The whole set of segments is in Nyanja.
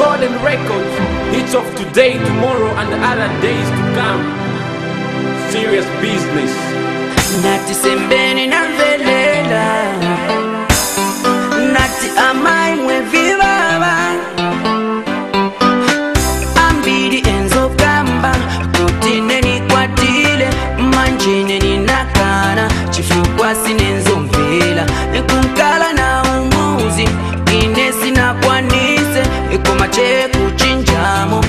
Golden Records, hits of today, tomorrow, and the other days to come. Serious business. Nati sembeni na velela, nati amai mwe vivava, ambidi enzo kamba, kutine ni kwatile, manjine ni nakana, chifukwa sinenzo mvela, kunkala na umuzi, inesi na kwanise, kumache kuchinjamo,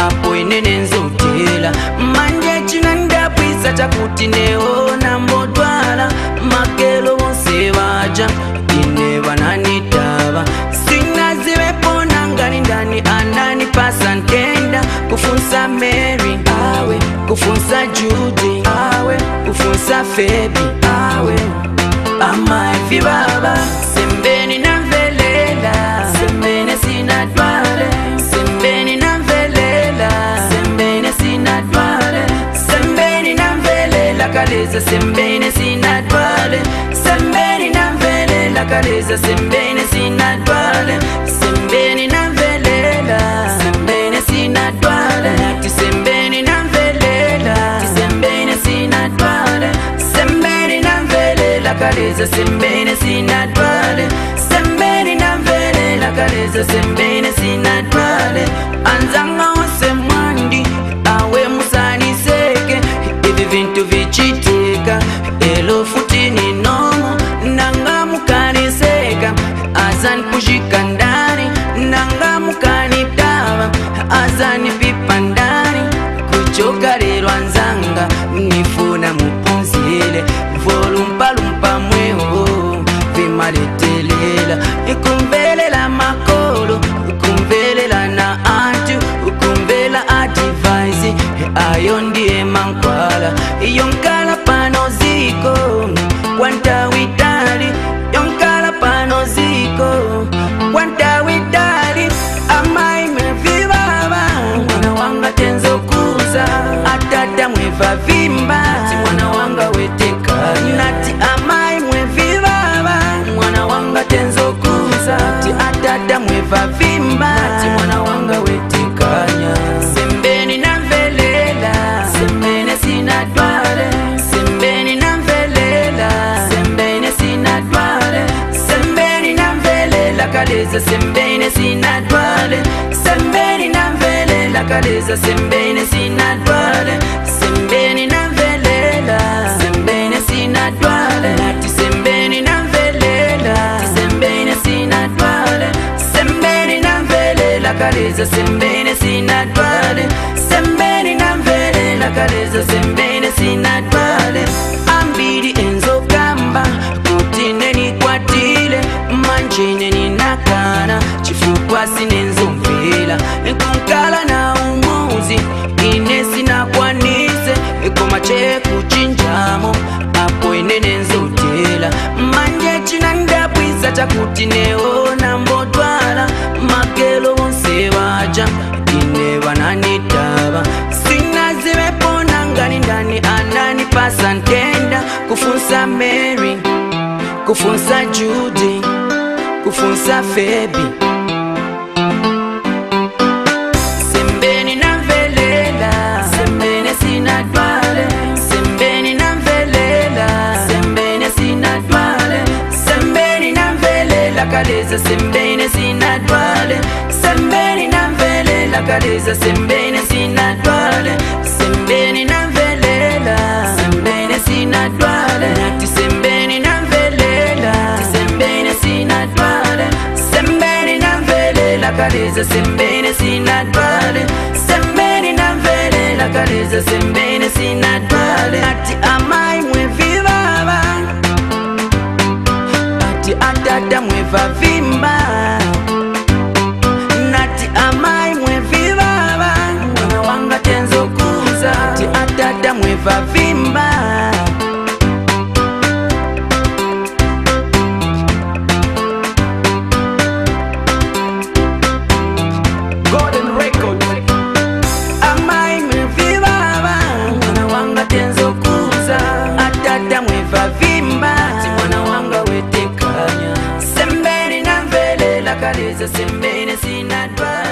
apo inenenzo tela, manje chinanda pwisa chakuti neona mbodwala, makelo wonse waja, ine wananitaba, sina ziwe pona ngani ndani anani pasa ntenda, kufunsa Mary, awe, kufunsa Judy, awe, kufunsa Febi, awe, amai fi baba, sembeni na velela, sembene sina dwale, sembeni na velela, sembene sina dwale, sembeni na velela kaleza, sembene sina dwale, sembeni na velela kaleza, sembene sina dwale, sembeni na velela, sembene sina dwale, nati sembeni na velela, sembene sina dwale, sembeni na velela kaleza, sembene sina dwale, sembeni na velela kaleza, sembene sina dwale, anzanga ose mwandi awe musani seke, ivi vintu vichitika elo futini nomo, nanga mukani seka azani kushika ndani, nanga mukani dawa azani pipa ndani, kuchoka lero anzanga nifuna mupunzile, volumpalumpa mweho vimaletelela, ikumvelela makolo, ikumvelela na antu, ikumvela advice, ayo ndiye mankwala, yonkala pano ziko kwanta widali, yonkala pano ziko kwanta widali, amai mwevivava, mwana wanga tenzo kuza, atata mweva vimba, ti mwana wanga wetekanya, nati amai mwevivava, mwana wanga tenzo kuza, ti atata mweva vimba, ti mwana wanga wetekanya, sembeni na velela, sembene sina dwale, sembeni na velela, sembene sina dwale, sembeni na velela kaleza, sembene sina dwale, sembeni na velela kaleza, sembene sina dwale, sembeni na velela, sembene sina dwale, nati sembeni na velela, sembene sina dwale, sembeni na velela kaleza, sembene sina dwale, sembeni na velela kaleza, sembene sina dwale, ambidi enzo kamba, kutine ni kwatile, manjine ni nakana, chifukwa sinenzo mvela, kunkala na umuzi, inesi na kwanise, kumache kuchinjamo, apo inenenzo tela, manje chinanda pwisa chakuti neona mbodwala, makelo wonse waja, ine wananitaba, sina ziwe pona ngani ndani anani pasa ntenda, kufunsa Mary, kufunsa Judy, kufunsa Febi, sembeni na velela, sembene sina dwale, sembeni na velela, sembene sina dwale, sembeni na velela kaleza, sembene sina dwale, sembeni na velela kaleza, sembene sina dwale, sembeni na velela, sembene sina dwale, nati sembeni na velela, sembene sina dwale, sembeni na velela kaleza, sembene sina dwale, sembeni na velela kaleza, sembene sina dwale, ati amai mwevivava, ati atata mweva vimba, nati amai mwevivava, mwana wanga tenzo kuza, ati atata mweva vimba. Golden Records, Amai mwevivava, mwana wanga tenzo kuza, atata mweva vimba, ti mwana wanga wetekanya, sembeni na velela kaleza, sembene sina dwale.